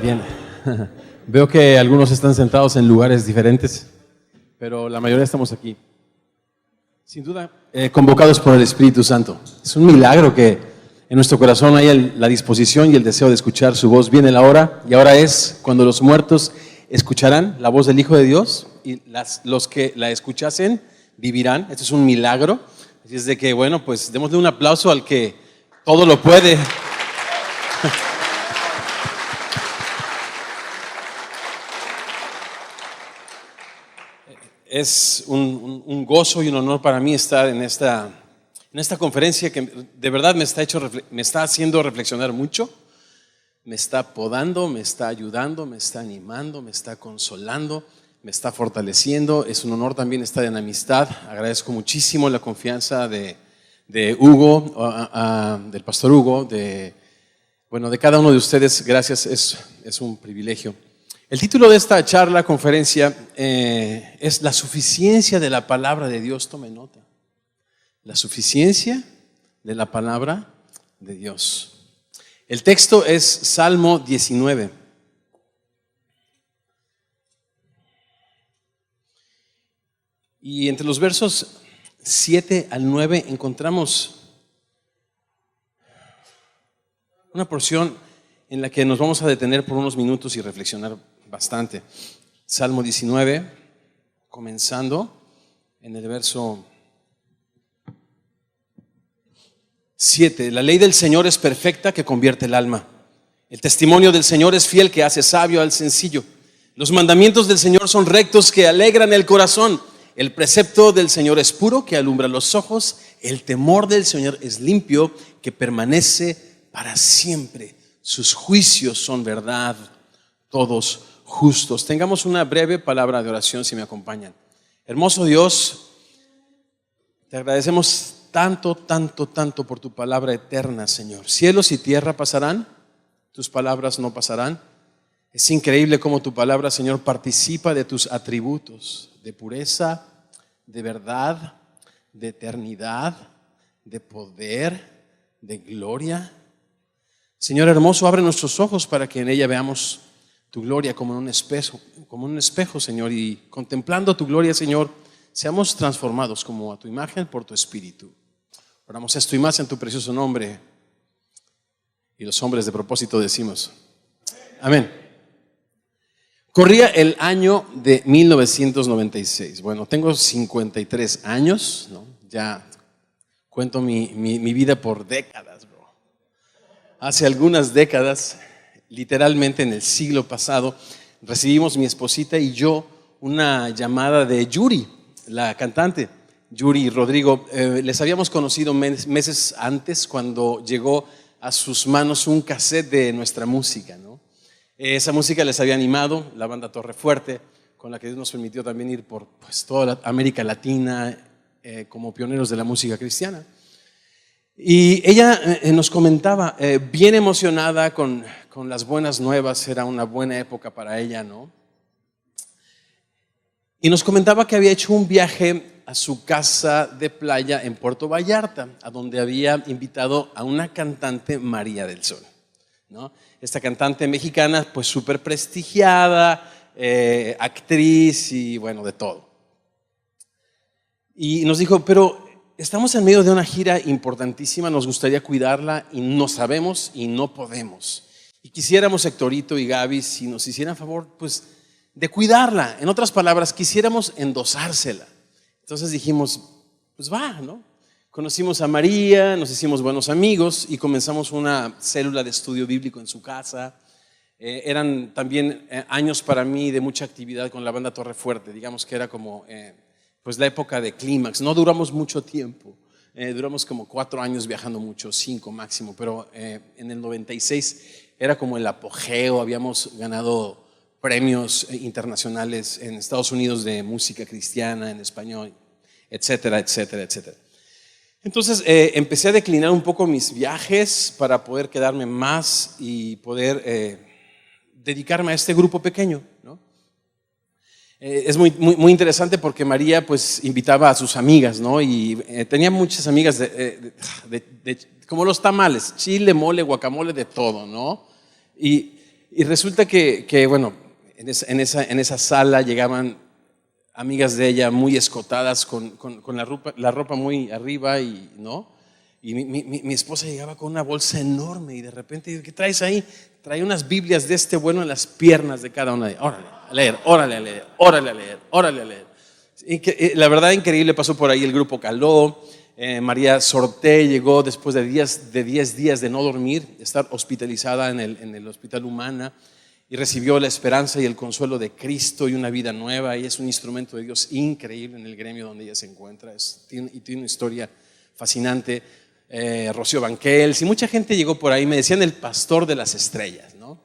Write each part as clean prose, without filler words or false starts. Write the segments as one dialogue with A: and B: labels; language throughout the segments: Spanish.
A: Bien, veo que algunos están sentados en lugares diferentes, pero la mayoría estamos aquí. Sin duda, convocados por el Espíritu Santo. Es un milagro que en nuestro corazón haya la disposición y el deseo de escuchar su voz. Viene la hora, y ahora es cuando los muertos escucharán la voz del Hijo de Dios, y los que la escuchasen vivirán. Esto es un milagro. Así es de que, bueno, pues démosle un aplauso al que todo lo puede. Es un gozo y un honor para mí estar en esta conferencia que de verdad me está haciendo reflexionar mucho, me está podando, me está ayudando, me está animando, me está consolando, me está fortaleciendo. Es un honor también estar en amistad. Agradezco muchísimo la confianza de Hugo, del pastor Hugo, de cada uno de ustedes. Gracias, es un privilegio. El título de esta charla, conferencia, es La suficiencia de la palabra de Dios. Tome nota. La suficiencia de la palabra de Dios. El texto es Salmo 19. Y entre los versos 7 al 9 encontramos una porción en la que nos vamos a detener por unos minutos y reflexionar bastante. Salmo 19, comenzando en el verso 7. La ley del Señor es perfecta, que convierte el alma. El testimonio del Señor es fiel, que hace sabio al sencillo. Los mandamientos del Señor son rectos, que alegran el corazón. El precepto del Señor es puro, que alumbra los ojos. El temor del Señor es limpio, que permanece para siempre. Sus juicios son verdad, todos justos. Tengamos una breve palabra de oración, si me acompañan. Hermoso Dios, te agradecemos tanto por tu palabra eterna, Señor. Cielos y tierra pasarán, tus palabras no pasarán. Es increíble cómo tu palabra, Señor, participa de tus atributos, de pureza, de verdad, de eternidad, de poder, de gloria. Señor hermoso, abre nuestros ojos para que en ella veamos tu gloria como en un espejo, Señor, y contemplando tu gloria, Señor, seamos transformados como a tu imagen por tu Espíritu. Oramos esto y más en tu precioso nombre. Y los hombres de propósito decimos, amén. Corría el año de 1996. Bueno, tengo 53 años, ¿no? Ya cuento mi vida por décadas, bro. Hace algunas décadas, literalmente en el siglo pasado, recibimos mi esposita y yo una llamada de Yuri, la cantante, Yuri y Rodrigo. Les habíamos conocido meses antes cuando llegó a sus manos un cassette de nuestra música, ¿no? Esa música les había animado la banda Torre Fuerte, con la que Dios nos permitió también ir por toda la América Latina como pioneros de la música cristiana. Y ella nos comentaba, bien emocionada con las buenas nuevas, era una buena época para ella, ¿no? Y nos comentaba que había hecho un viaje a su casa de playa en Puerto Vallarta, a donde había invitado a una cantante, María del Sol, ¿no? Esta cantante mexicana, pues súper prestigiada, actriz y bueno, de todo. Y nos dijo, pero estamos en medio de una gira importantísima, nos gustaría cuidarla y no sabemos y no podemos. Y quisiéramos, Héctorito y Gaby, si nos hicieran favor, pues, de cuidarla. En otras palabras, quisiéramos endosársela. Entonces dijimos, pues va, ¿no? Conocimos a María, nos hicimos buenos amigos y comenzamos una célula de estudio bíblico en su casa. Eran también años para mí de mucha actividad con la banda Torre Fuerte. Digamos que era como pues la época de clímax. No duramos mucho tiempo, duramos como 4 años viajando mucho, 5 máximo, pero en el 96 era como el apogeo. Habíamos ganado premios internacionales en Estados Unidos de música cristiana, en español, etcétera, etcétera, etcétera. Entonces empecé a declinar un poco mis viajes para poder quedarme más y poder dedicarme a este grupo pequeño, ¿no? Es muy interesante porque María pues invitaba a sus amigas, ¿no? Y tenía muchas amigas como los tamales, chile, mole, guacamole, de todo, ¿no? Y y resulta que bueno, en esa sala llegaban amigas de ella muy escotadas con la ropa muy arriba y, ¿no? Y mi esposa llegaba con una bolsa enorme y de repente, ¿qué traes ahí? Trae unas Biblias de este vuelo en las piernas de cada una de ellas. Órale, a leer, órale a leer, órale a leer, órale a leer. Y la verdad increíble, pasó por ahí el grupo Caló. María Sorté llegó después de 10 días de no dormir, de estar hospitalizada en el Hospital Humana, y recibió la esperanza y el consuelo de Cristo y una vida nueva, y es un instrumento de Dios increíble en el gremio donde ella se encuentra, y tiene una historia fascinante. Rocío Banquels y mucha gente llegó por ahí, me decían el pastor de las estrellas, ¿no?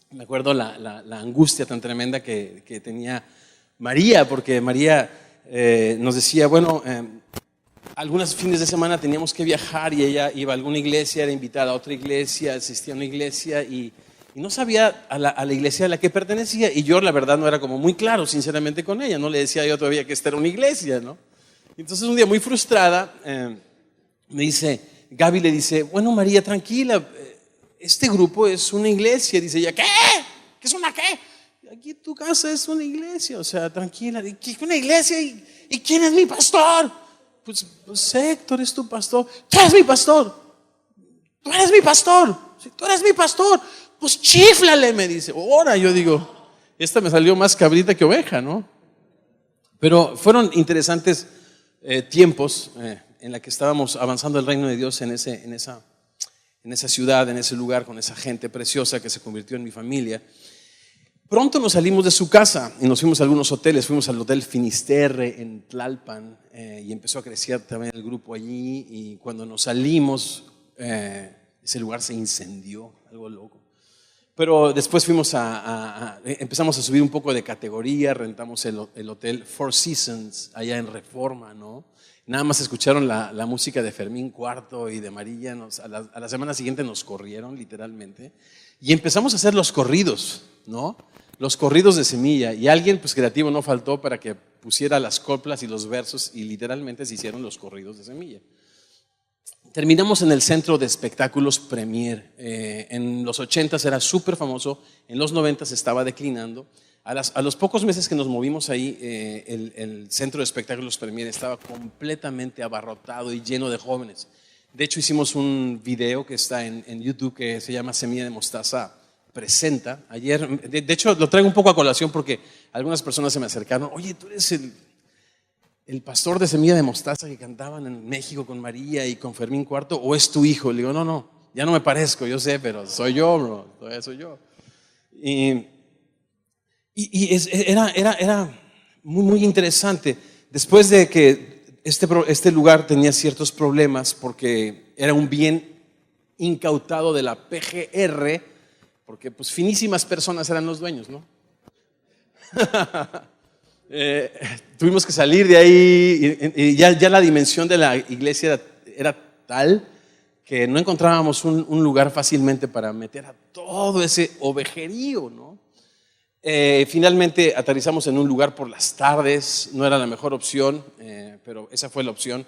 A: Me acuerdo la angustia tan tremenda que tenía María, porque María nos decía, bueno, algunos fines de semana teníamos que viajar y ella iba a alguna iglesia, era invitada a otra iglesia, asistía a una iglesia y no sabía a la iglesia a la que pertenecía, y yo la verdad no era como muy claro sinceramente con ella, no le decía yo todavía que esta era una iglesia, ¿no? Entonces un día muy frustrada me dice, Gaby le dice, bueno María, tranquila, este grupo es una iglesia. Dice ella, ¿qué? ¿Qué es una qué? Aquí tu casa es una iglesia, o sea, tranquila. ¿Qué es una iglesia? ¿Y quién es mi pastor? Pues Héctor es tu pastor. ¿Tú eres mi pastor? ¿Tú eres mi pastor? Sí, tú eres mi pastor. Pues chíflale, me dice. Ahora yo digo, esta me salió más cabrita que oveja, ¿no? Pero fueron interesantes tiempos en la que estábamos avanzando el reino de Dios en esa ciudad, en ese lugar, con esa gente preciosa que se convirtió en mi familia. Pronto nos salimos de su casa y nos fuimos a algunos hoteles. Fuimos al Hotel Finisterre en Tlalpan y empezó a crecer también el grupo allí, y cuando nos salimos ese lugar se incendió, algo loco. Pero después empezamos a subir un poco de categoría, rentamos el hotel Four Seasons allá en Reforma, ¿no? Nada más escucharon la música de Fermín Cuarto y de María, a la semana siguiente nos corrieron literalmente, y empezamos a hacer los corridos, ¿no? Los corridos de Semilla, y alguien pues creativo no faltó para que pusiera las coplas y los versos, y literalmente se hicieron los corridos de Semilla. Terminamos en el Centro de Espectáculos Premier. En los 80s era súper famoso, en los 90s estaba declinando. A los pocos meses que nos movimos ahí, el Centro de Espectáculos Premier estaba completamente abarrotado y lleno de jóvenes. De hecho, hicimos un video que está en YouTube que se llama Semilla de Mostaza Presenta. Ayer, de hecho, lo traigo un poco a colación porque algunas personas se me acercaron. Oye, ¿tú eres el pastor de Semilla de Mostaza que cantaban en México con María y con Fermín Cuarto, o es tu hijo? Le digo, no, ya no me parezco, yo sé, pero soy yo, bro, todavía soy yo. Era muy, muy interesante. Después de que este lugar tenía ciertos problemas porque era un bien incautado de la PGR, porque pues finísimas personas eran los dueños, ¿no? Tuvimos que salir de ahí y ya la dimensión de la iglesia era tal que no encontrábamos un lugar fácilmente para meter a todo ese ovejerío, ¿no? Finalmente aterrizamos en un lugar por las tardes. No era la mejor opción, pero esa fue la opción.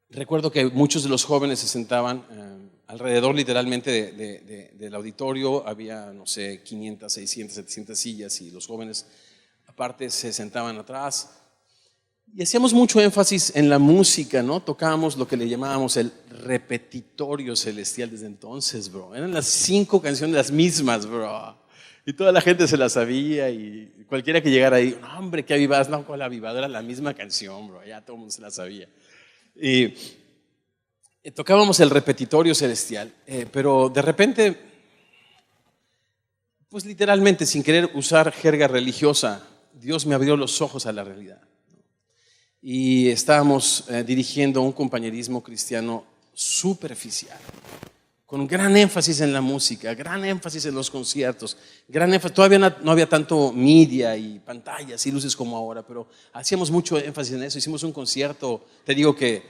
A: Recuerdo que muchos de los jóvenes se sentaban alrededor literalmente del auditorio. Había, no sé, 500, 600, 700 sillas, y los jóvenes aparte se sentaban atrás. Y hacíamos mucho énfasis en la música, ¿no? Tocábamos lo que le llamábamos el repetitorio celestial desde entonces, bro. Eran las 5 canciones las mismas, bro. Y toda la gente se las sabía, y cualquiera que llegara ahí, no, hombre, qué avivadas. No, ¿cuál avivada? Era la misma canción, bro. Ya todo el mundo se la sabía. Y tocábamos el repetitorio celestial, pero de repente, pues literalmente, sin querer usar jerga religiosa, Dios me abrió los ojos a la realidad. Y estábamos dirigiendo un compañerismo cristiano superficial, con gran énfasis en la música, gran énfasis en los conciertos, gran énfasis. Todavía no había tanto media y pantallas y luces como ahora, pero hacíamos mucho énfasis en eso. Hicimos un concierto, te digo que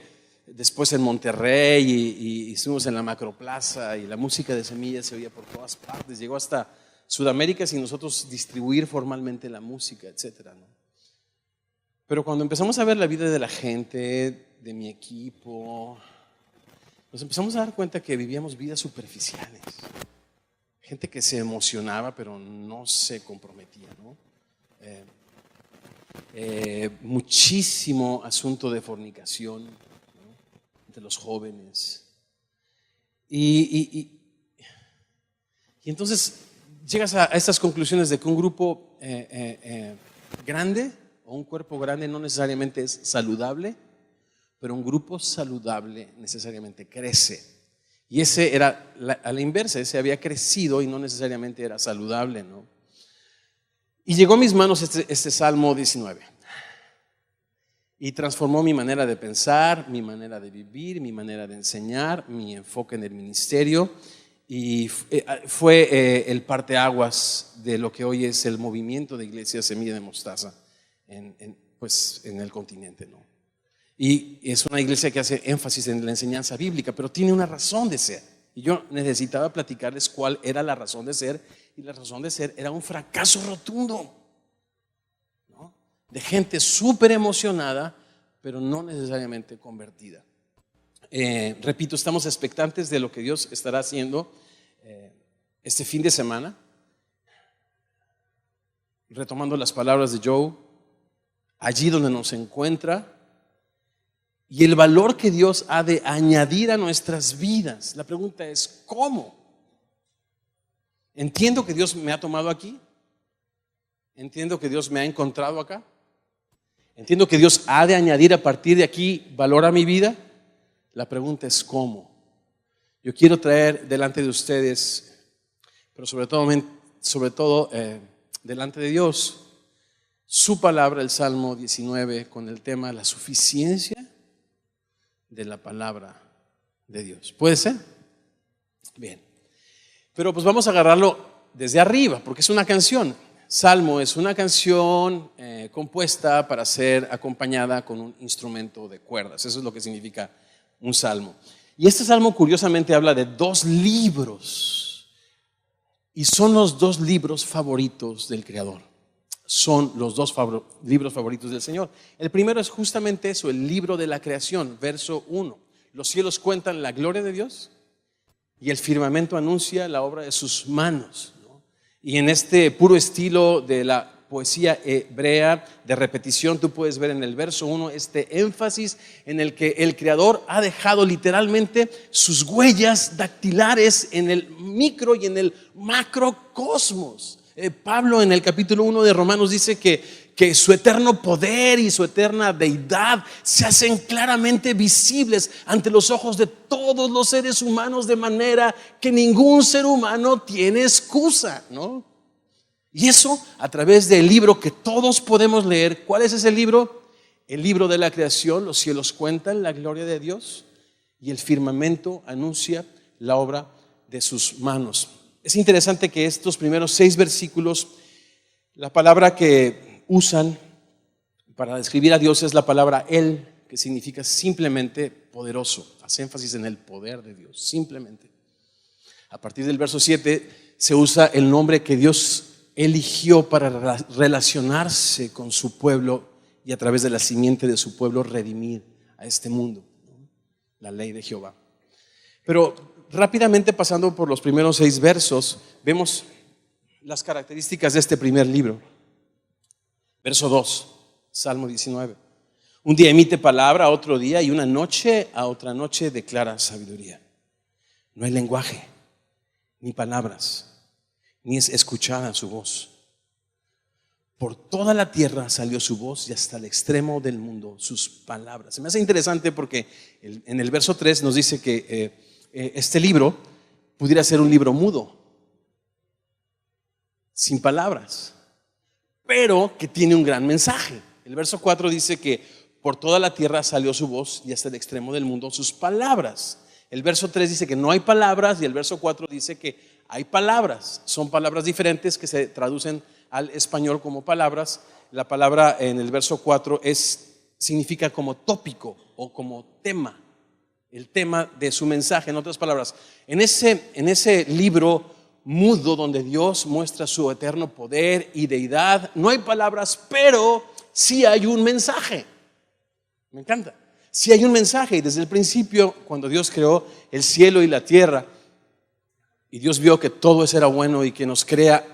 A: después en Monterrey, y estuvimos en la Macroplaza, y la música de Semilla se oía por todas partes, llegó hasta Sudamérica sin nosotros distribuir formalmente la música, etcétera, ¿no? Pero cuando empezamos a ver la vida de la gente, de mi equipo, nos empezamos a dar cuenta que vivíamos vidas superficiales. gente que se emocionaba pero no se comprometía, ¿no? Muchísimo asunto de fornicación, ¿no?, entre los jóvenes. Y entonces llegas a estas conclusiones de que un grupo grande o un cuerpo grande no necesariamente es saludable, pero un grupo saludable necesariamente crece. Y ese era a la inversa, ese había crecido y no necesariamente era saludable, ¿no? Y llegó a mis manos este Salmo 19 y transformó mi manera de pensar, mi manera de vivir, mi manera de enseñar, mi enfoque en el ministerio, y fue el parteaguas de lo que hoy es el movimiento de Iglesia Semilla de Mostaza en el continente, ¿no? Y es una iglesia que hace énfasis en la enseñanza bíblica, pero tiene una razón de ser. Y yo necesitaba platicarles cuál era la razón de ser. Y la razón de ser era un fracaso rotundo, ¿no?, de gente súper emocionada, pero no necesariamente convertida. Repito, estamos expectantes de lo que Dios estará haciendo este fin de semana. Retomando las palabras de Joe, allí donde nos encuentra, y el valor que Dios ha de añadir a nuestras vidas. La pregunta es, ¿cómo? Entiendo que Dios me ha tomado aquí. Entiendo que Dios me ha encontrado acá. Entiendo que Dios ha de añadir a partir de aquí valor a mi vida. La pregunta es, ¿cómo? Yo quiero traer delante de ustedes, pero sobre todo delante de Dios, su palabra, el Salmo 19, con el tema la suficiencia de la palabra de Dios. ¿Puede ser? Bien. Pero pues vamos a agarrarlo desde arriba, porque es una canción. Salmo es una canción compuesta para ser acompañada con un instrumento de cuerdas. Eso es lo que significa un salmo. Y este salmo curiosamente habla de 2 libros. Y son los 2 libros favoritos del Creador. Son los 2 libros favoritos del Señor. El primero es justamente eso, el libro de la creación, verso 1. Los cielos cuentan la gloria de Dios y el firmamento anuncia la obra de sus manos, ¿no? Y en este puro estilo de la poesía hebrea de repetición, tú puedes ver en el verso 1 este énfasis en el que el Creador ha dejado literalmente sus huellas dactilares en el micro y en el macrocosmos. Pablo en el capítulo 1 de Romanos dice que su eterno poder y su eterna deidad se hacen claramente visibles ante los ojos de todos los seres humanos, de manera que ningún ser humano tiene excusa, ¿no? Y eso a través del libro que todos podemos leer. ¿Cuál es ese libro? El libro de la creación. Los cielos cuentan la gloria de Dios y el firmamento anuncia la obra de sus manos. Es interesante que estos primeros 6 versículos, la palabra que usan para describir a Dios es la palabra El, que significa simplemente poderoso. Hace énfasis en el poder de Dios, simplemente. A partir del verso 7 se usa el nombre que Dios eligió para relacionarse con su pueblo y a través de la simiente de su pueblo redimir a este mundo, ¿no? La ley de Jehová. Pero rápidamente pasando por los primeros 6 versos, vemos las características de este primer libro. Verso 2, Salmo 19. Un día emite palabra a otro día y una noche a otra noche declara sabiduría. No hay lenguaje, ni palabras, ni es escuchada su voz. Por toda la tierra salió su voz y hasta el extremo del mundo sus palabras. Se me hace interesante porque en el verso 3 nos dice que este libro pudiera ser un libro mudo, sin palabras, pero que tiene un gran mensaje. El verso 4 dice que por toda la tierra salió su voz y hasta el extremo del mundo sus palabras. El verso 3 dice que no hay palabras y el verso 4 dice que hay palabras. Son palabras diferentes que se traducen al español como palabras. La palabra en el verso 4 significa como tópico o como tema, el tema de su mensaje. En otras palabras, en ese libro mudo donde Dios muestra su eterno poder y deidad, no hay palabras, pero sí hay un mensaje. Me encanta. Sí hay un mensaje, y desde el principio, cuando Dios creó el cielo y la tierra, Y Dios vio que todo eso era bueno y que nos crea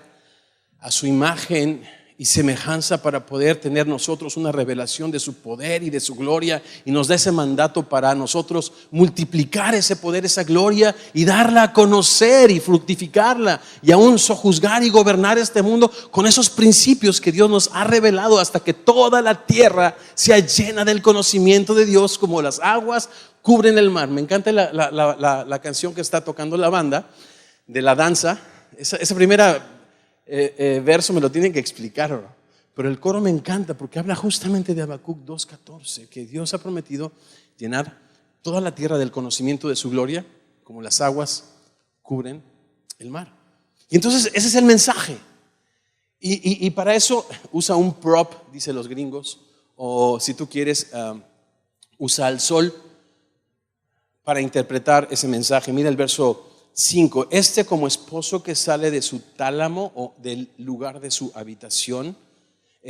A: a su imagen y semejanza para poder tener nosotros una revelación de su poder y de su gloria, y nos da ese mandato para nosotros multiplicar ese poder, esa gloria, y darla a conocer y fructificarla, y aún sojuzgar y gobernar este mundo con esos principios que Dios nos ha revelado, hasta que toda la tierra sea llena del conocimiento de Dios, como las aguas cubren el mar. Me encanta la canción que está tocando la banda de la danza. Esa primera verso me lo tienen que explicar, ¿no? Pero el coro me encanta porque habla justamente de Habacuc 2:14, que Dios ha prometido llenar toda la tierra del conocimiento de su gloria, como las aguas cubren el mar. Y entonces ese es el mensaje. Y para eso usa un prop, dice los gringos, o si tú quieres, usa el sol para interpretar ese mensaje. Mira el verso 5. Este, como esposo que sale de su tálamo o del lugar de su habitación,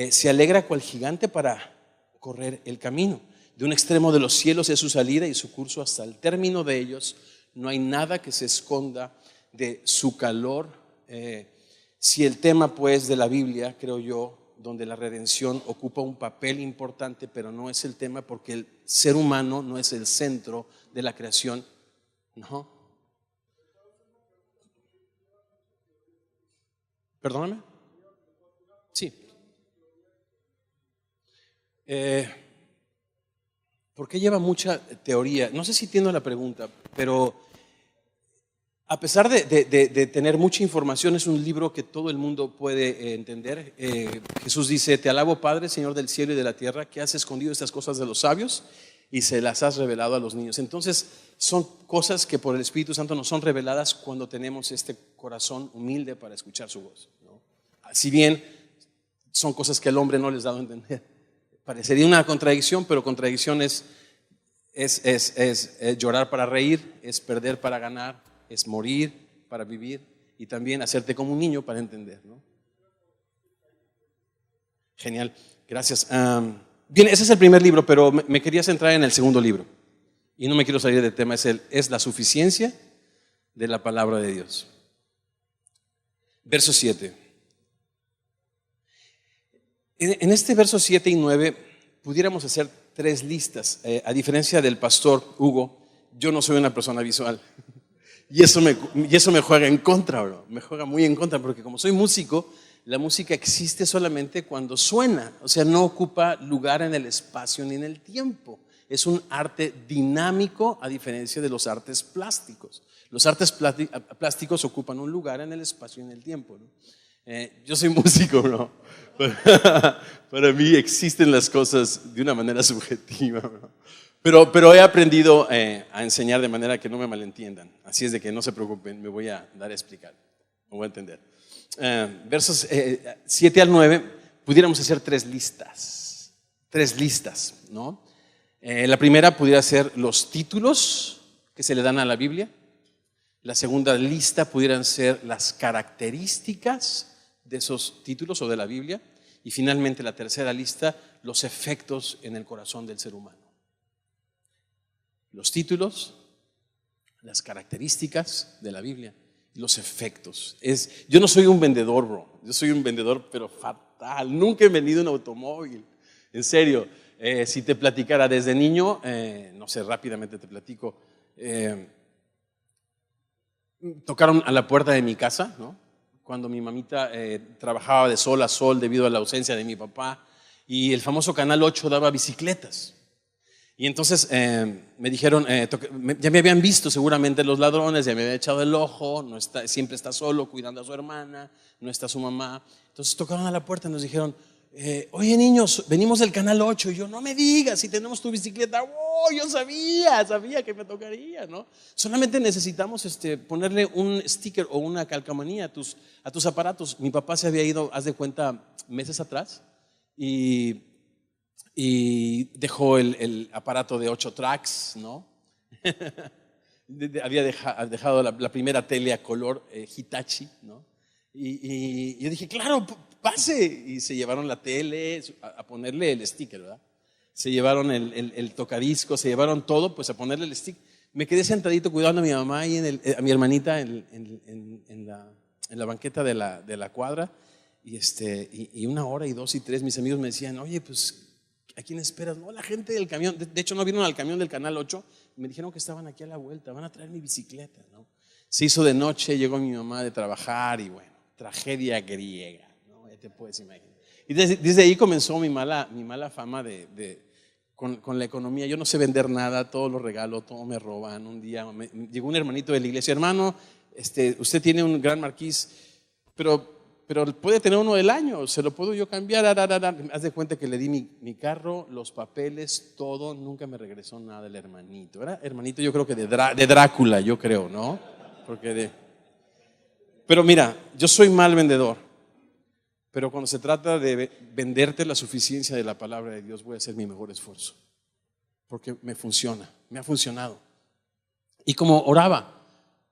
A: se alegra cual gigante para correr el camino. De un extremo de los cielos es su salida y su curso hasta el término de ellos. No hay nada que se esconda de su calor. Si el tema pues de la Biblia, creo yo, donde la redención ocupa un papel importante, pero no es el tema, porque el ser humano no es el centro de la creación, ¿no? ¿Perdóname? Sí. Porque lleva mucha teoría. No sé si entiendo la pregunta, pero a pesar de tener mucha información, es un libro que todo el mundo puede entender. Jesús dice: te alabo, Padre, Señor del cielo y de la tierra, que has escondido estas cosas de los sabios y se las has revelado a los niños. Entonces son cosas que por el Espíritu Santo nos son reveladas cuando tenemos este corazón humilde para escuchar su voz, ¿no? Si bien son cosas que el hombre no les ha dado a entender. Parecería una contradicción, pero contradicción es llorar para reír, es perder para ganar, es morir para vivir, y también hacerte como un niño para entender, ¿no? Genial, gracias. Bien, ese es el primer libro, pero me quería centrar en el segundo libro. Y no me quiero salir del tema, es la suficiencia de la palabra de Dios. Verso 7. En este verso 7 y 9 pudiéramos hacer 3 listas. A diferencia del pastor Hugo, yo no soy una persona visual. Y eso me juega en contra, bro. Me juega muy en contra, porque como soy músico, la música existe solamente cuando suena. O sea, no ocupa lugar en el espacio ni en el tiempo. Es un arte dinámico, a diferencia de los artes plásticos. Los artes plásticos ocupan un lugar en el espacio y en el tiempo, ¿no? Yo soy músico, bro. Para mí existen las cosas de una manera subjetiva, bro. Pero he aprendido a enseñar de manera que no me malentiendan. Así es de que no se preocupen, me voy a dar a explicar, me voy a entender. Versos 7 al 9, pudiéramos hacer 3 listas. 3 listas, ¿no? La primera pudiera ser los títulos que se le dan a la Biblia. La segunda lista pudieran ser las características de esos títulos o de la Biblia. Y finalmente la tercera lista, los efectos en el corazón del ser humano. Los títulos, las características de la Biblia y los efectos. Yo no soy un vendedor, bro. Yo soy un vendedor, pero fatal. Nunca he vendido un automóvil. En serio, si te platicara desde niño, no sé, rápidamente te platico. Tocaron a la puerta de mi casa, ¿no? Cuando mi mamita trabajaba de sol a sol debido a la ausencia de mi papá, y el famoso Canal 8 daba bicicletas. Y entonces me dijeron, ya me habían visto seguramente los ladrones, ya me habían echado el ojo, siempre está solo cuidando a su hermana, no está su mamá. Entonces tocaron a la puerta y nos dijeron: oye, niños, venimos del Canal 8. Y yo: no me digas, si tenemos tu bicicleta. Oh, yo sabía que me tocaría, ¿no? Solamente necesitamos ponerle un sticker o una calcamanía a tus aparatos. Mi papá se había ido, haz de cuenta, meses atrás, y dejó el aparato de 8 tracks, ¿no? Había dejado la primera tele a color Hitachi, ¿no? Y yo dije: claro, pase. Y se llevaron la tele a ponerle el sticker, ¿verdad? Se llevaron el tocadiscos, se llevaron todo, pues a ponerle el sticker. Me quedé sentadito cuidando a mi mamá y a mi hermanita en la banqueta de la cuadra. Y 1 hora y 2 y 3 mis amigos me decían, oye, pues, ¿a quién esperas? No, la gente del camión. De hecho, no vieron al camión del Canal 8. Me dijeron que estaban aquí a la vuelta, van a traer mi bicicleta, ¿no? Se hizo de noche, llegó mi mamá de trabajar y bueno, tragedia griega, ¿no? Ya te puedes imaginar. Y desde ahí comenzó mi mala fama con la economía. Yo no sé vender nada, todo lo regalo, todo me roban. Un día llegó un hermanito de la iglesia, hermano, usted tiene un gran marquís, pero puede tener uno del año, se lo puedo yo cambiar. Haz de cuenta que le di mi carro, los papeles, todo, nunca me regresó nada del hermanito. Era hermanito, yo creo que de Drácula, yo creo, ¿no? Pero mira, yo soy mal vendedor, pero cuando se trata de venderte la suficiencia de la palabra de Dios, voy a hacer mi mejor esfuerzo, porque me funciona, me ha funcionado. Y como oraba,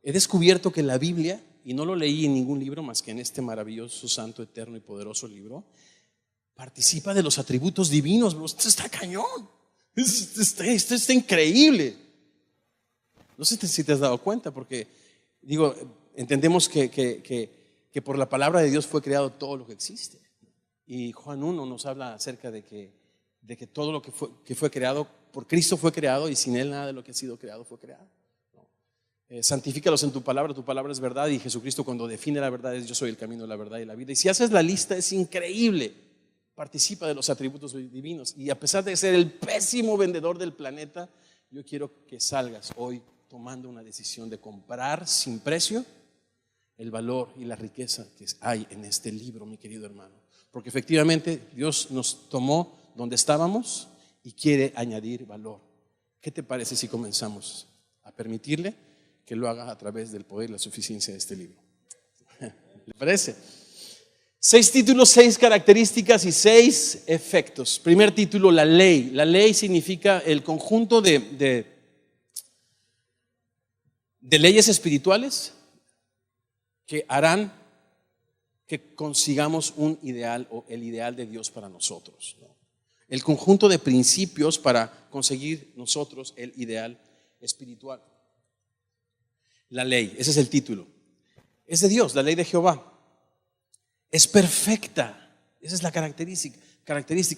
A: he descubierto que la Biblia, y no lo leí en ningún libro más que en este maravilloso, santo, eterno y poderoso libro, participa de los atributos divinos. Esto está cañón, esto está increíble. No sé si te has dado cuenta, porque entendemos que por la palabra de Dios fue creado todo lo que existe. Y Juan 1 nos habla acerca de que todo lo que fue creado, por Cristo fue creado, y sin Él nada de lo que ha sido creado fue creado. Santifícalos en tu palabra es verdad. Y Jesucristo, cuando define la verdad, es: yo soy el camino, la verdad y la vida. Y si haces la lista, es increíble. Participa de los atributos divinos. Y a pesar de ser el pésimo vendedor del planeta, yo quiero que salgas hoy tomando una decisión de comprar sin precio el valor y la riqueza que hay en este libro, mi querido hermano. Porque efectivamente Dios nos tomó donde estábamos y quiere añadir valor. ¿Qué te parece si comenzamos a permitirle que lo haga a través del poder y la suficiencia de este libro? ¿Le parece? 6 títulos, 6 características y 6 efectos. Primer título, la ley. La ley significa el conjunto de leyes espirituales que harán que consigamos un ideal, o el ideal de Dios para nosotros, ¿no? El conjunto de principios para conseguir nosotros el ideal espiritual. La ley, ese es el título. Es de Dios, la ley de Jehová. Es perfecta. Esa es la característica.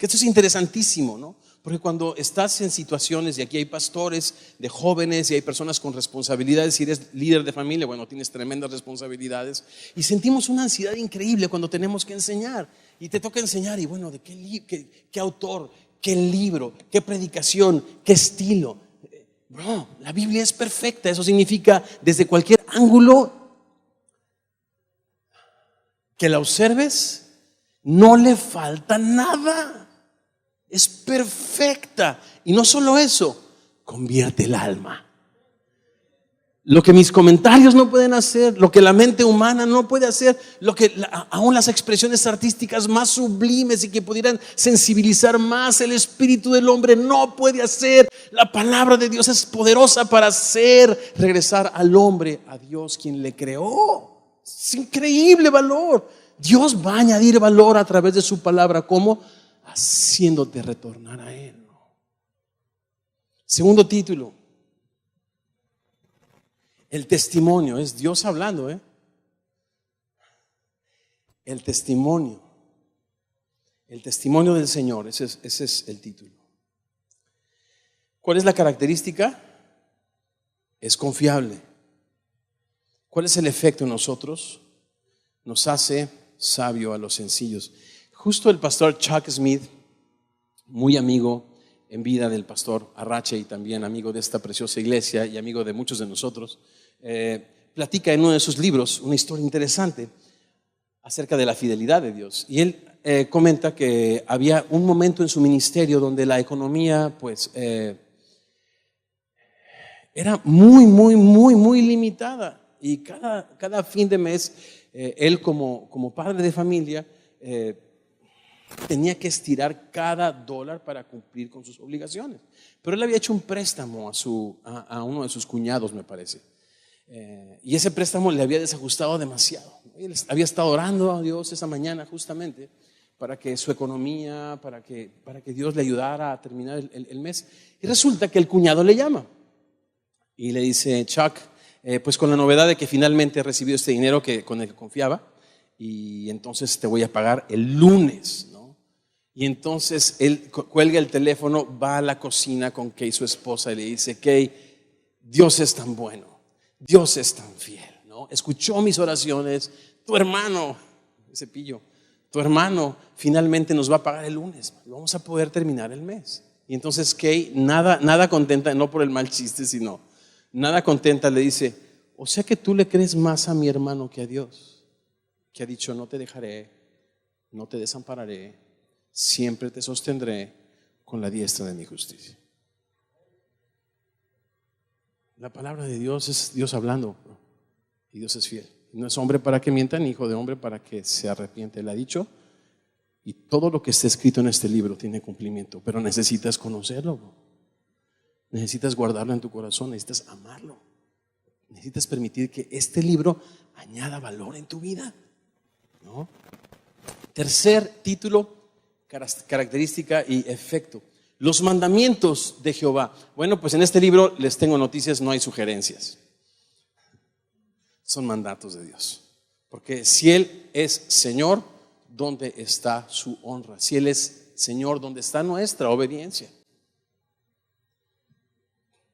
A: Esto es interesantísimo, ¿no? Porque cuando estás en situaciones, y aquí hay pastores de jóvenes y hay personas con responsabilidades, si eres líder de familia, bueno, tienes tremendas responsabilidades, y sentimos una ansiedad increíble cuando tenemos que enseñar, y te toca enseñar, y bueno, ¿de qué autor, qué libro, qué predicación, qué estilo? Bro, la Biblia es perfecta. Eso significa, desde cualquier ángulo que la observes, no le falta nada. Es perfecta. Y no solo eso, convierte el alma. Lo que mis comentarios no pueden hacer, lo que la mente humana no puede hacer, lo que aún las expresiones artísticas más sublimes y que pudieran sensibilizar más el espíritu del hombre no puede hacer. La palabra de Dios es poderosa para hacer regresar al hombre a Dios, quien le creó. Es increíble valor. Dios va a añadir valor a través de su palabra. ¿Cómo? Haciéndote retornar a Él. Segundo título, el testimonio. Es Dios hablando, El testimonio. El testimonio del Señor. Ese es el título. ¿Cuál es la característica? Es confiable. ¿Cuál es el efecto en nosotros? Nos hace sabio a los sencillos. Justo el pastor Chuck Smith, muy amigo en vida del pastor Arrache y también amigo de esta preciosa iglesia y amigo de muchos de nosotros, platica en uno de sus libros una historia interesante acerca de la fidelidad de Dios. Y él comenta que había un momento en su ministerio donde la economía era muy limitada, y cada fin de mes él como padre de familia tenía que estirar cada dólar para cumplir con sus obligaciones. Pero él había hecho un préstamo a uno de sus cuñados, me parece, y ese préstamo le había desajustado demasiado. Él había estado orando a Dios esa mañana justamente para que su economía, para que Dios le ayudara a terminar el mes. Y resulta que el cuñado le llama y le dice, Chuck, pues con la novedad de que finalmente he recibido este dinero con el que confiaba, y entonces te voy a pagar el lunes, ¿no? Y entonces él cuelga el teléfono, va a la cocina con Kay, su esposa, y le dice, Kay, Dios es tan bueno, Dios es tan fiel, ¿no? Escuchó mis oraciones, tu hermano, Cepillo, tu hermano finalmente nos va a pagar el lunes, vamos a poder terminar el mes. Y entonces Kay, nada contenta, no por el mal chiste, sino nada contenta, le dice, o sea que tú le crees más a mi hermano que a Dios, que ha dicho, no te dejaré, no te desampararé, siempre te sostendré con la diestra de mi justicia. La palabra de Dios es Dios hablando, y Dios es fiel. No es hombre para que mienta, ni hijo de hombre para que se arrepiente. Él ha dicho, y todo lo que está escrito en este libro tiene cumplimiento, pero necesitas conocerlo, necesitas guardarlo en tu corazón, necesitas amarlo, necesitas permitir que este libro añada valor en tu vida, ¿no? Tercer título, característica y efecto: los mandamientos de Jehová. Bueno, pues en este libro les tengo noticias, no hay sugerencias, son mandatos de Dios. Porque si Él es Señor, ¿dónde está su honra? Si Él es Señor, ¿dónde está nuestra obediencia?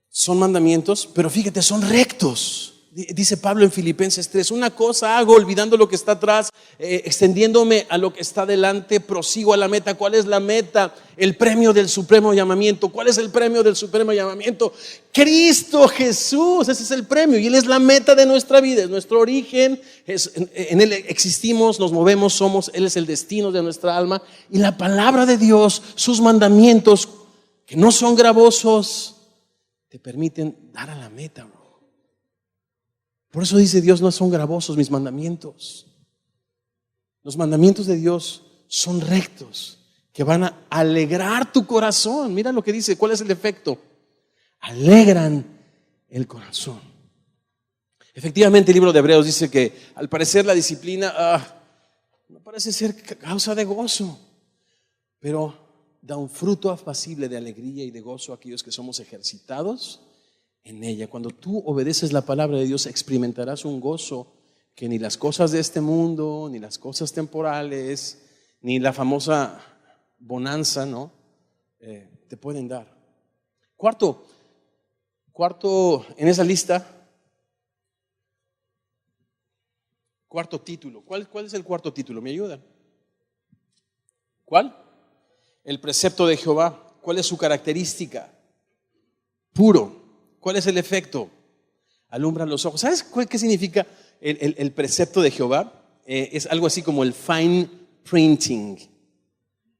A: Son mandamientos, pero fíjate, son rectos. Dice Pablo en Filipenses 3, una cosa hago, olvidando lo que está atrás, extendiéndome a lo que está delante, prosigo a la meta. ¿Cuál es la meta? El premio del supremo llamamiento. ¿Cuál es el premio del supremo llamamiento? Cristo Jesús, ese es el premio, y Él es la meta de nuestra vida, es nuestro origen, en Él existimos, nos movemos, somos, Él es el destino de nuestra alma. Y la palabra de Dios, sus mandamientos, que no son gravosos, te permiten dar a la meta, bro. Por eso dice Dios, no son gravosos mis mandamientos. Los mandamientos de Dios son rectos, que van a alegrar tu corazón. Mira lo que dice, ¿cuál es el efecto? Alegran el corazón. Efectivamente, el libro de Hebreos dice que al parecer la disciplina no parece ser causa de gozo, pero da un fruto apacible de alegría y de gozo a aquellos que somos ejercitados en ella. Cuando tú obedeces la palabra de Dios, experimentarás un gozo que ni las cosas de este mundo, ni las cosas temporales, ni la famosa bonanza, ¿no? Te pueden dar. Cuarto en esa lista, cuarto título. ¿Cuál es el cuarto título? ¿Me ayudan? ¿Cuál? El precepto de Jehová. ¿Cuál es su característica? Puro. ¿Cuál es el efecto? Alumbran los ojos. ¿Sabes qué significa el precepto de Jehová? Es algo así como el fine printing.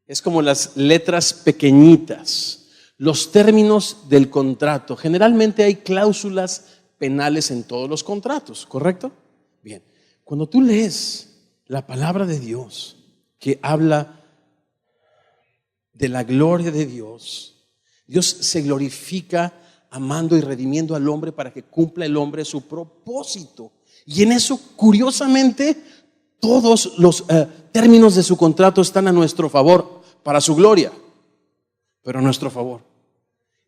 A: Es como las letras pequeñitas, los términos del contrato. Generalmente hay cláusulas penales en todos los contratos, ¿correcto? Bien, cuando tú lees la palabra de Dios que habla de la gloria de Dios, Dios se glorifica amando y redimiendo al hombre para que cumpla el hombre su propósito. Y en eso, curiosamente, todos los términos de su contrato están a nuestro favor, para su gloria, pero a nuestro favor.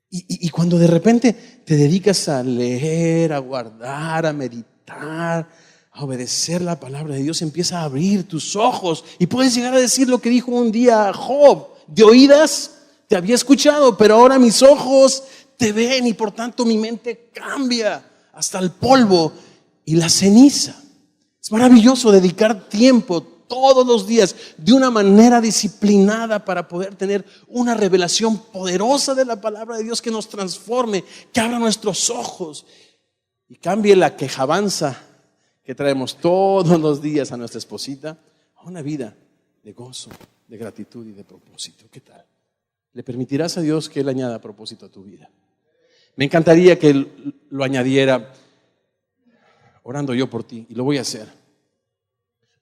A: Y cuando de repente te dedicas a leer, a guardar, a meditar, a obedecer la palabra de Dios, empieza a abrir tus ojos y puedes llegar a decir lo que dijo un día Job: de oídas te había escuchado, pero ahora mis ojos te ven, y por tanto mi mente cambia hasta el polvo y la ceniza. Es maravilloso dedicar tiempo todos los días de una manera disciplinada para poder tener una revelación poderosa de la palabra de Dios que nos transforme, que abra nuestros ojos y cambie la quejabanza que traemos todos los días a nuestra esposita a una vida de gozo, de gratitud y de propósito. ¿Qué tal? ¿Le permitirás a Dios que Él añada propósito a tu vida? Me encantaría que Él lo añadiera orando yo por ti, y lo voy a hacer.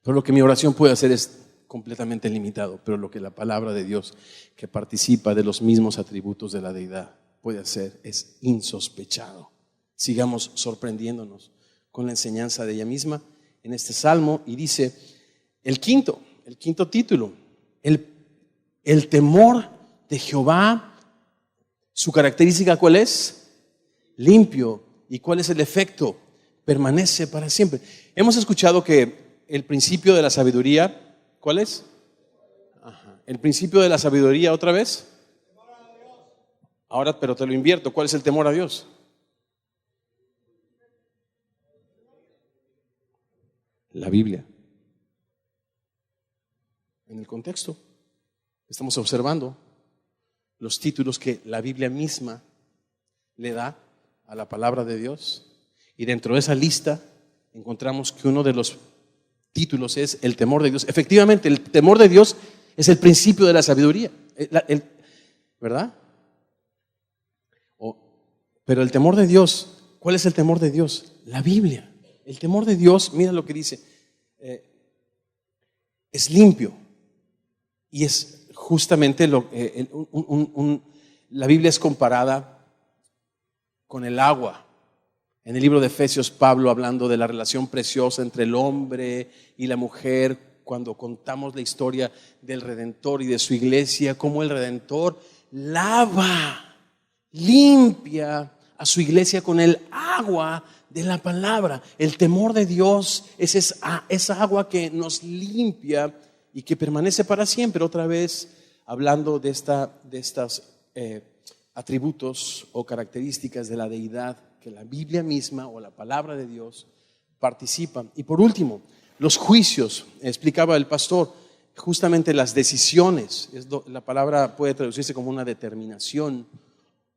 A: Pero lo que mi oración puede hacer es completamente limitado, pero lo que la palabra de Dios, que participa de los mismos atributos de la deidad, puede hacer es insospechado. Sigamos sorprendiéndonos con la enseñanza de ella misma en este salmo. Y dice el quinto título, el temor de Jehová. Su característica, ¿cuál es? Limpio y ¿Y cuál es el efecto? Permanece para siempre. Hemos escuchado que el principio de la sabiduría, ¿cuál es? Ajá. El principio de la sabiduría, otra vez. Ahora, pero te lo invierto. ¿Cuál es el temor a Dios? La Biblia. En el contexto, estamos observando los títulos que la Biblia misma le da a la palabra de Dios. Y dentro de esa lista encontramos que uno de los títulos es el temor de Dios. Efectivamente, el temor de Dios es el principio de la sabiduría, ¿verdad? Pero el temor de Dios, ¿cuál es el temor de Dios? La Biblia. El temor de Dios, mira lo que dice, es limpio y es justamente la Biblia es comparada con el agua. En el libro de Efesios, Pablo, hablando de la relación preciosa entre el hombre y la mujer, cuando contamos la historia del Redentor y de su iglesia, cómo el Redentor lava, limpia a su iglesia con el agua de la palabra. El temor de Dios es esa agua que nos limpia y que permanece para siempre. Otra vez, hablando de estas atributos o características de la deidad que la Biblia misma o la palabra de Dios participan. Y por último, los juicios, explicaba el pastor, justamente las decisiones, la palabra puede traducirse como una determinación.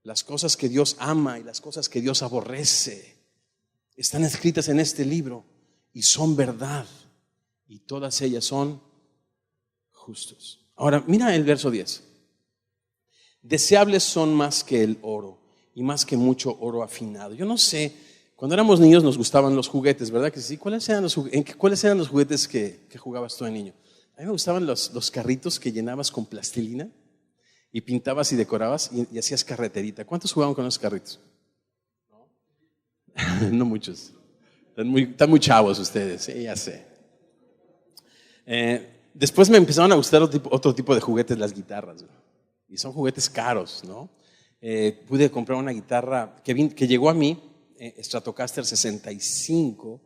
A: Las cosas que Dios ama y las cosas que Dios aborrece están escritas en este libro y son verdad, y todas ellas son justos. Ahora, mira el verso 10. Deseables son más que el oro y más que mucho oro afinado. Yo no sé, cuando éramos niños nos gustaban los juguetes, ¿verdad que sí? ¿Cuáles eran los juguetes que jugabas tú de niño? A mí me gustaban los carritos que llenabas con plastilina y pintabas y decorabas y hacías carreterita. ¿Cuántos jugaban con esos carritos? No muchos. Están muy chavos ustedes, sí, ya sé. Después me empezaron a gustar otro tipo de juguetes, las guitarras, ¿no? Y son juguetes caros, ¿no? Pude comprar una guitarra que llegó a mí, Stratocaster 65.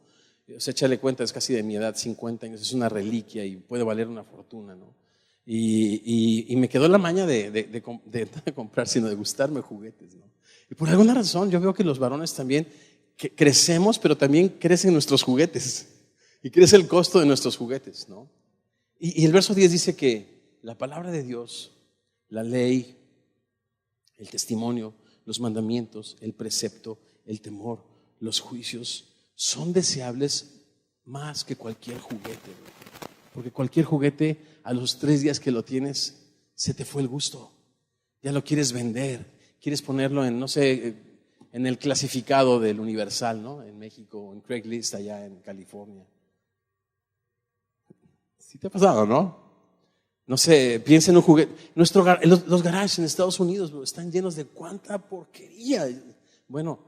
A: O sea, échale cuenta, es casi de mi edad, 50 años, es una reliquia y puede valer una fortuna, ¿no? Y me quedó la maña de comprar, sino de gustarme juguetes, ¿no? Y por alguna razón yo veo que los varones también que crecemos, pero también crecen nuestros juguetes y crece el costo de nuestros juguetes, ¿no? Y el verso 10 dice que la palabra de Dios, la ley, el testimonio, los mandamientos, el precepto, el temor, los juicios son deseables más que cualquier juguete, porque cualquier juguete a los 3 días que lo tienes se te fue el gusto, ya lo quieres vender, quieres ponerlo en, no sé, en el clasificado del Universal, ¿no? En México, en Craigslist allá en California. ¿Sí te ha pasado, no? No sé, piensa en un juguete. Los garages en Estados Unidos, bro, están llenos de cuánta porquería. Bueno,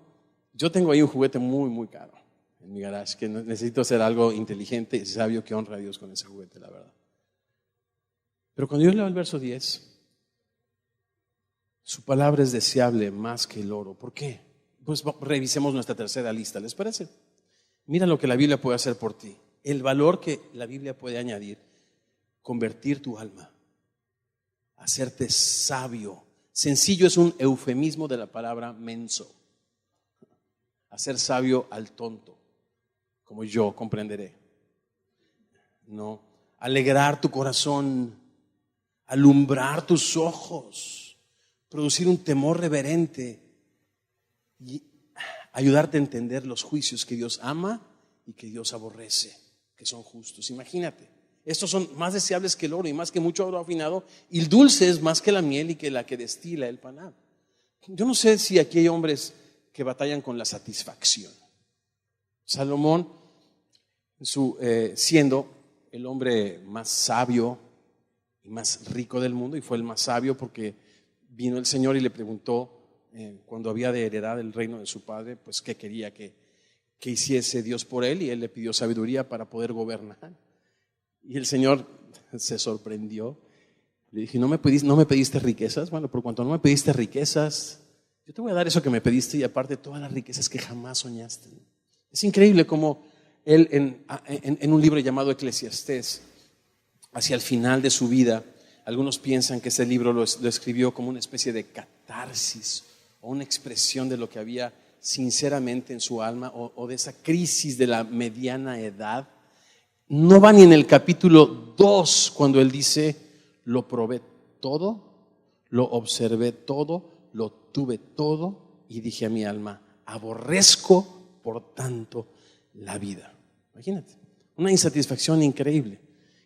A: yo tengo ahí un juguete muy, muy caro en mi garage, que necesito hacer algo inteligente y sabio que honra a Dios con ese juguete, la verdad. Pero cuando yo leo el verso 10, su palabra es deseable más que el oro. ¿Por qué? Pues revisemos nuestra tercera lista, ¿les parece? Mira lo que la Biblia puede hacer por ti. El valor que la Biblia puede añadir. Convertir tu alma, hacerte sabio. Sencillo es un eufemismo de la palabra menso. Hacer sabio al tonto, como yo comprenderé. No, alegrar tu corazón, alumbrar tus ojos, producir un temor reverente y ayudarte a entender los juicios que Dios ama y que Dios aborrece, que son justos. Imagínate. Estos son más deseables que el oro y más que mucho oro afinado, y el dulce es más que la miel y que la que destila el panal. Yo no sé si aquí hay hombres que batallan con la satisfacción. Salomón, siendo el hombre más sabio y más rico del mundo, y fue el más sabio porque vino el Señor y le preguntó cuando había de heredar el reino de su padre, pues qué quería que hiciese Dios por él, y él le pidió sabiduría para poder gobernar. Y el Señor se sorprendió. Le dije, ¿no me pediste riquezas? Bueno, por cuanto no me pediste riquezas yo te voy a dar eso que me pediste y aparte todas las riquezas que jamás soñaste. Es increíble como él en un libro llamado Eclesiastés, hacia el final de su vida, algunos piensan que ese libro lo escribió como una especie de catarsis o una expresión de lo que había sinceramente en su alma o de esa crisis de la mediana edad. No va ni en el capítulo 2 cuando él dice: lo probé todo, lo observé todo, lo tuve todo y dije a mi alma: aborrezco por tanto la vida. Imagínate, una insatisfacción increíble.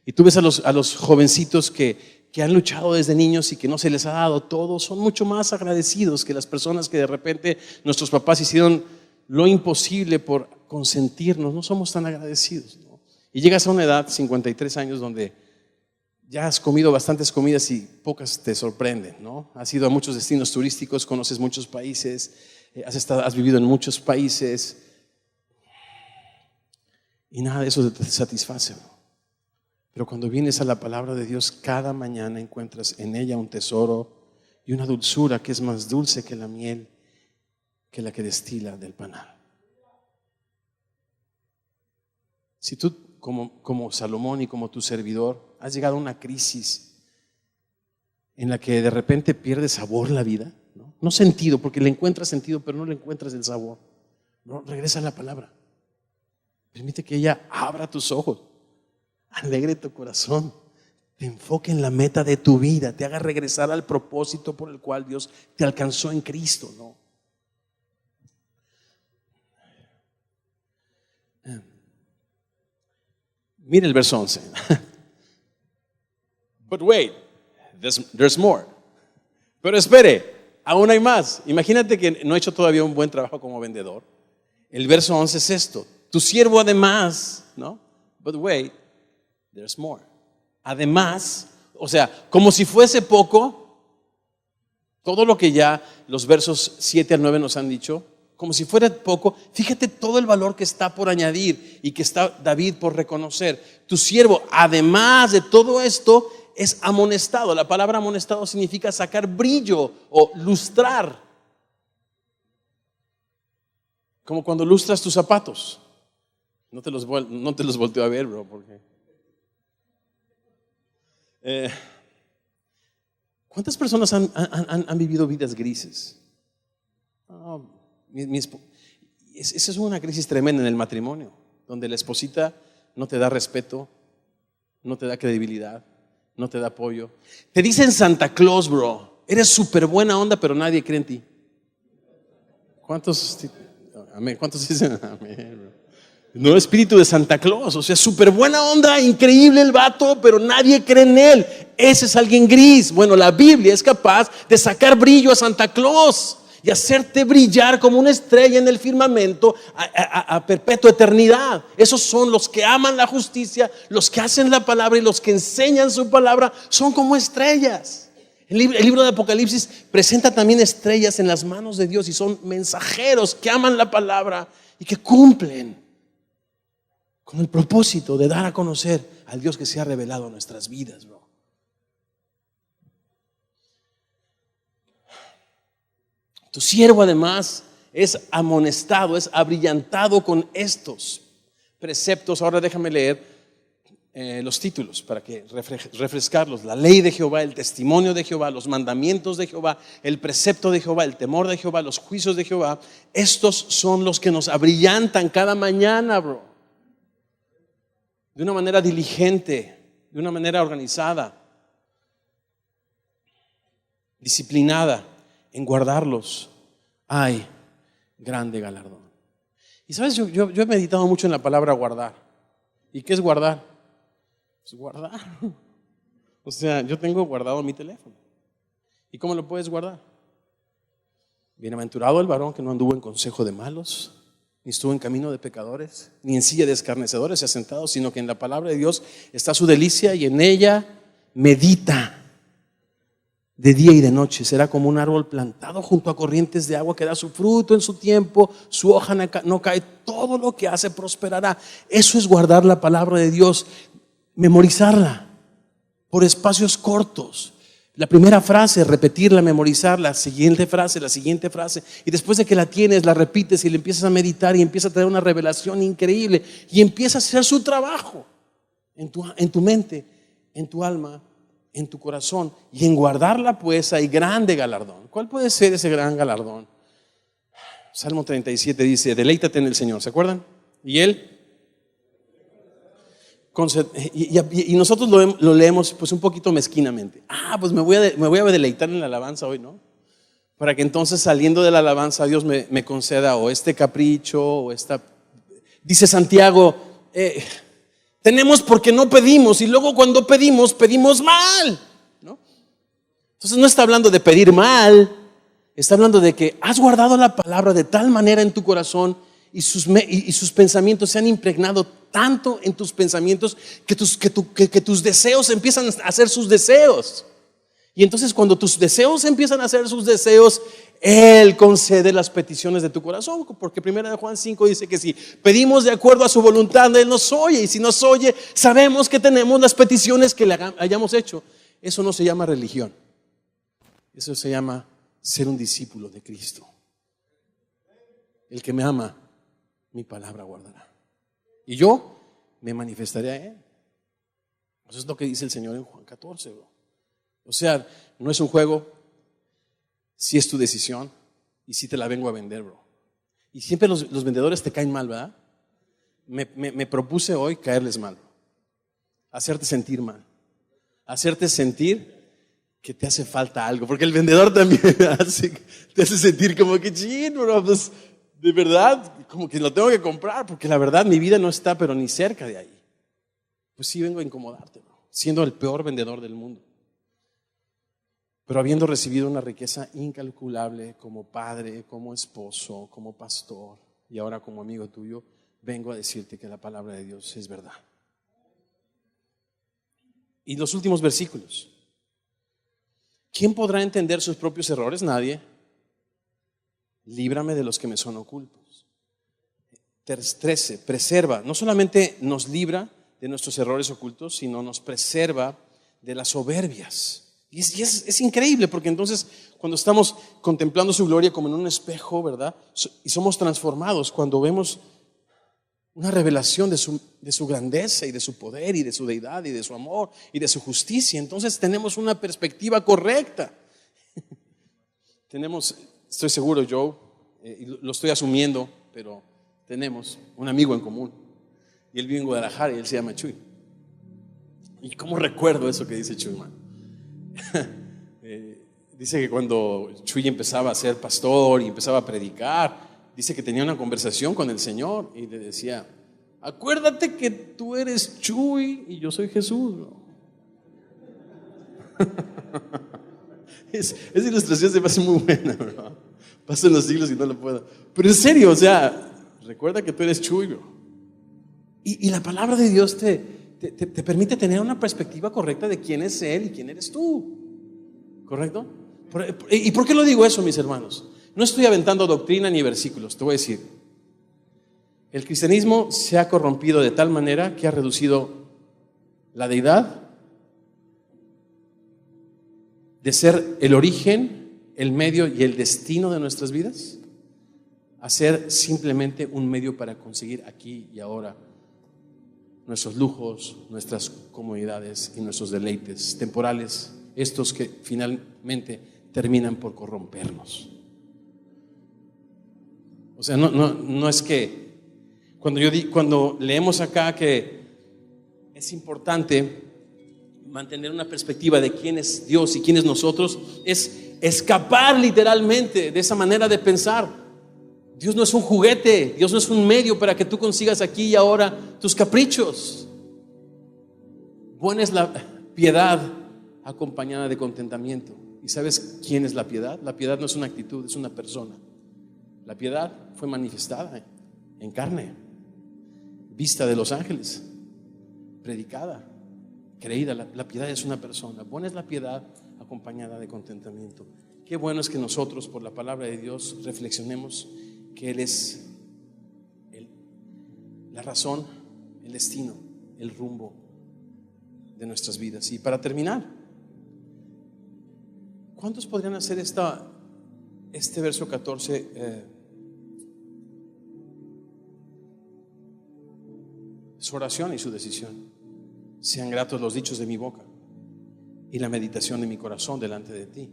A: Y tú ves a los jovencitos que han luchado desde niños y que no se les ha dado todo, son mucho más agradecidos que las personas que de repente nuestros papás hicieron lo imposible por consentirnos. No somos tan agradecidos, ¿no? Y llegas a una edad, 53 años, donde ya has comido bastantes comidas y pocas te sorprenden, ¿no? Has ido a muchos destinos turísticos, conoces muchos países, has vivido en muchos países y nada de eso te satisface, ¿no? Pero cuando vienes a la palabra de Dios, cada mañana encuentras en ella un tesoro y una dulzura que es más dulce que la miel, que la que destila del panal. Si tú, como Salomón y como tu servidor, has llegado a una crisis en la que de repente pierde sabor la vida, no sentido, porque le encuentras sentido, pero no le encuentras el sabor. No, regresa a la palabra. Permite que ella abra tus ojos, alegre tu corazón, te enfoque en la meta de tu vida, te haga regresar al propósito por el cual Dios te alcanzó en Cristo, ¿no? Mire el verso 11. But wait, there's more. Pero espere, aún hay más. Imagínate que no he hecho todavía un buen trabajo como vendedor. El verso 11 es esto: tu siervo además, ¿no? But wait, there's more. Además, o sea, como si fuese poco, todo lo que ya los versos 7 al 9 nos han dicho, como si fuera poco, fíjate todo el valor que está por añadir y que está David por reconocer. Tu siervo, además de todo esto, es amonestado. La palabra amonestado significa sacar brillo o lustrar. Como cuando lustras tus zapatos. No te los volteo a ver, bro, porque ¿cuántas personas han vivido vidas grises? Esa es una crisis tremenda en el matrimonio, donde la esposita no te da respeto, no te da credibilidad, no te da apoyo. Te dicen Santa Claus, bro. Eres súper buena onda, pero nadie cree en ti. ¿Cuántos dicen amén, bro? No, espíritu de Santa Claus, o sea, súper buena onda, increíble el vato, pero nadie cree en él. Ese es alguien gris. Bueno, la Biblia es capaz de sacar brillo a Santa Claus y hacerte brillar como una estrella en el firmamento a perpetua eternidad. Esos son los que aman la justicia, los que hacen la palabra y los que enseñan su palabra. Son como estrellas. El libro de Apocalipsis presenta también estrellas en las manos de Dios y son mensajeros que aman la palabra y que cumplen con el propósito de dar a conocer al Dios que se ha revelado en nuestras vidas, bro. Tu siervo además es amonestado, es abrillantado con estos preceptos. Ahora déjame leer los títulos para que refrescarlos: la ley de Jehová, el testimonio de Jehová, los mandamientos de Jehová, el precepto de Jehová, el temor de Jehová, los juicios de Jehová. Estos son los que nos abrillantan cada mañana, bro, de una manera diligente, de una manera organizada, disciplinada en guardarlos. Hay grande galardón. Y sabes, yo he meditado mucho en la palabra guardar. ¿Y qué es guardar? Es guardar. O sea, yo tengo guardado mi teléfono. ¿Y cómo lo puedes guardar? Bienaventurado el varón que no anduvo en consejo de malos, ni estuvo en camino de pecadores, ni en silla de escarnecedores se ha sentado, sino que en la palabra de Dios está su delicia y en ella medita de día y de noche. Será como un árbol plantado junto a corrientes de agua que da su fruto en su tiempo, su hoja no cae, todo lo que hace prosperará. Eso es guardar la palabra de Dios, memorizarla por espacios cortos. La primera frase, repetirla, memorizar, la siguiente frase. Y después de que la tienes, la repites y le empiezas a meditar y empieza a tener una revelación increíble. Y empieza a hacer su trabajo en tu mente, en tu alma, en tu corazón. Y en guardarla pues hay grande galardón. ¿Cuál puede ser ese gran galardón? Salmo 37 dice, deleítate en el Señor, ¿se acuerdan? Y Él... Y nosotros lo leemos pues un poquito mezquinamente. Pues me voy a deleitar en la alabanza hoy, ¿no? Para que entonces saliendo de la alabanza Dios me conceda o este capricho o esta... Dice Santiago, tenemos porque no pedimos y luego cuando pedimos mal, ¿no? Entonces no está hablando de pedir mal, está hablando de que has guardado la palabra de tal manera en tu corazón y sus pensamientos se han impregnado tanto en tus pensamientos que tus deseos empiezan a hacer sus deseos. Y entonces cuando tus deseos empiezan a hacer sus deseos, Él concede las peticiones de tu corazón. Porque 1 Juan 5 dice que si pedimos de acuerdo a su voluntad, Él nos oye. Y si nos oye, sabemos que tenemos las peticiones que le hayamos hecho. Eso no se llama religión. Eso se llama ser un discípulo de Cristo. El que me ama, mi palabra guardará. Y yo me manifestaré a Él. Eso es lo que dice el Señor en Juan 14, bro. O sea, no es un juego, si es tu decisión y si te la vengo a vender, bro. Y siempre los vendedores te caen mal, ¿verdad? Me propuse hoy caerles mal, hacerte sentir mal, hacerte sentir que te hace falta algo, porque el vendedor también te hace sentir como que chino, bro, pues de verdad, como que lo tengo que comprar, porque la verdad mi vida no está pero ni cerca de ahí. Pues sí vengo a incomodarte, bro, siendo el peor vendedor del mundo. Pero habiendo recibido una riqueza incalculable como padre, como esposo, como pastor y ahora como amigo tuyo, vengo a decirte que la palabra de Dios es verdad. Y los últimos versículos. ¿Quién podrá entender sus propios errores? Nadie. Líbrame de los que me son ocultos. 13, preserva. No solamente nos libra de nuestros errores ocultos, sino nos preserva de las soberbias. Y es increíble porque entonces cuando estamos contemplando su gloria como en un espejo, ¿verdad? Y somos transformados cuando vemos una revelación de su grandeza y de su poder y de su deidad y de su amor y de su justicia. Entonces tenemos una perspectiva correcta. Estoy seguro, Joe, y lo estoy asumiendo, pero tenemos un amigo en común. Y él vive en Guadalajara y él se llama Chuy. ¿Y cómo recuerdo eso que dice Chuy, man? Dice que cuando Chuy empezaba a ser pastor y empezaba a predicar, dice que tenía una conversación con el Señor y le decía, acuérdate que tú eres Chuy y yo soy Jesús, ¿no? Esa ilustración se me hace muy buena, ¿verdad? Pasan los siglos y no lo puedo. Pero en serio, o sea, recuerda que tú eres Chuy, bro. Y la palabra de Dios te permite tener una perspectiva correcta de quién es Él y quién eres tú. ¿Correcto? ¿Y por qué lo digo eso, mis hermanos? No estoy aventando doctrina ni versículos, te voy a decir. El cristianismo se ha corrompido de tal manera que ha reducido la deidad de ser el origen, el medio y el destino de nuestras vidas a ser simplemente un medio para conseguir aquí y ahora nuestros lujos, nuestras comodidades y nuestros deleites temporales, estos que finalmente terminan por corrompernos. O sea, no es que cuando leemos acá que es importante mantener una perspectiva de quién es Dios y quién es nosotros, es escapar literalmente de esa manera de pensar. Dios no es un juguete, Dios no es un medio para que tú consigas aquí y ahora tus caprichos. Buena es la piedad acompañada de contentamiento. ¿Y sabes quién es la piedad? La piedad no es una actitud, es una persona. La piedad fue manifestada en carne, vista de los ángeles, predicada, creída. La piedad es una persona. Buena es la piedad acompañada de contentamiento. Qué bueno es que nosotros por la palabra de Dios reflexionemos que Él es la razón, el destino, el rumbo de nuestras vidas. Y para terminar, ¿Cuántos podrían hacer este verso 14? Su oración y su decisión. Sean gratos los dichos de mi boca y la meditación de mi corazón delante de ti,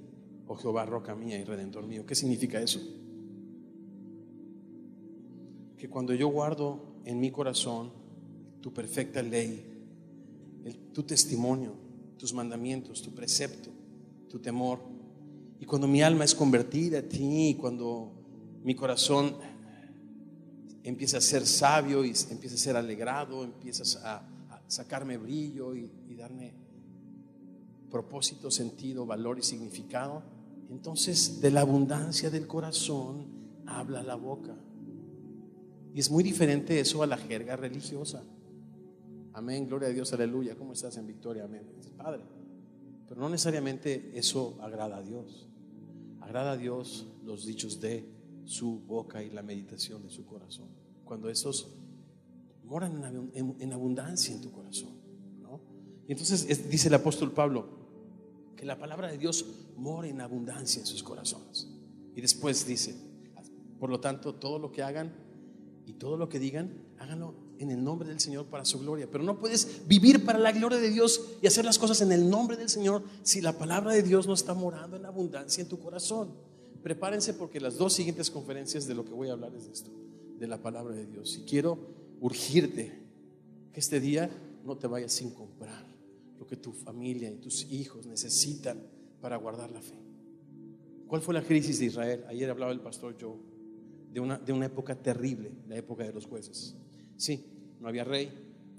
A: oh Jehová, roca mía y redentor mío. ¿Qué significa eso? Que cuando yo guardo en mi corazón tu perfecta ley, tu testimonio, tus mandamientos, tu precepto, tu temor, y cuando mi alma es convertida a ti, y cuando mi corazón empieza a ser sabio y empieza a ser alegrado, empiezas a sacarme brillo y darme propósito, sentido, valor y significado, entonces de la abundancia del corazón habla la boca. Y es muy diferente eso a la jerga religiosa. Amén, gloria a Dios, aleluya. ¿Cómo estás en victoria? Amén. Es Padre. Pero no necesariamente eso agrada a Dios. Agrada a Dios los dichos de su boca y la meditación de su corazón. Cuando esos moran en abundancia en tu corazón, ¿no? Y entonces dice el apóstol Pablo que la palabra de Dios mora en abundancia en sus corazones. Y después dice, por lo tanto, todo lo que hagan y todo lo que digan, háganlo en el nombre del Señor para su gloria. Pero no puedes vivir para la gloria de Dios y hacer las cosas en el nombre del Señor si la palabra de Dios no está morando en abundancia en tu corazón. Prepárense, porque las 2 siguientes conferencias de lo que voy a hablar es de esto, de la palabra de Dios. Y quiero urgirte que este día no te vayas sin comprar lo que tu familia y tus hijos necesitan para guardar la fe. ¿Cuál fue la crisis de Israel? Ayer hablaba el pastor Joe de una época terrible, la época de los jueces. Sí, no había rey,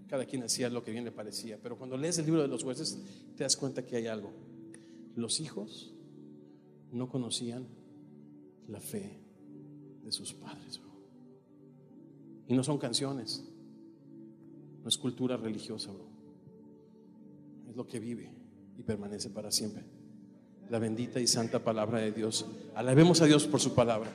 A: cada quien hacía lo que bien le parecía, pero cuando lees el libro de los jueces te das cuenta que hay algo. Los hijos no conocían la fe de sus padres, bro. Y no son canciones, no es cultura religiosa, bro. Es lo que vive y permanece para siempre. La bendita y santa palabra de Dios. Alabemos a Dios por su palabra.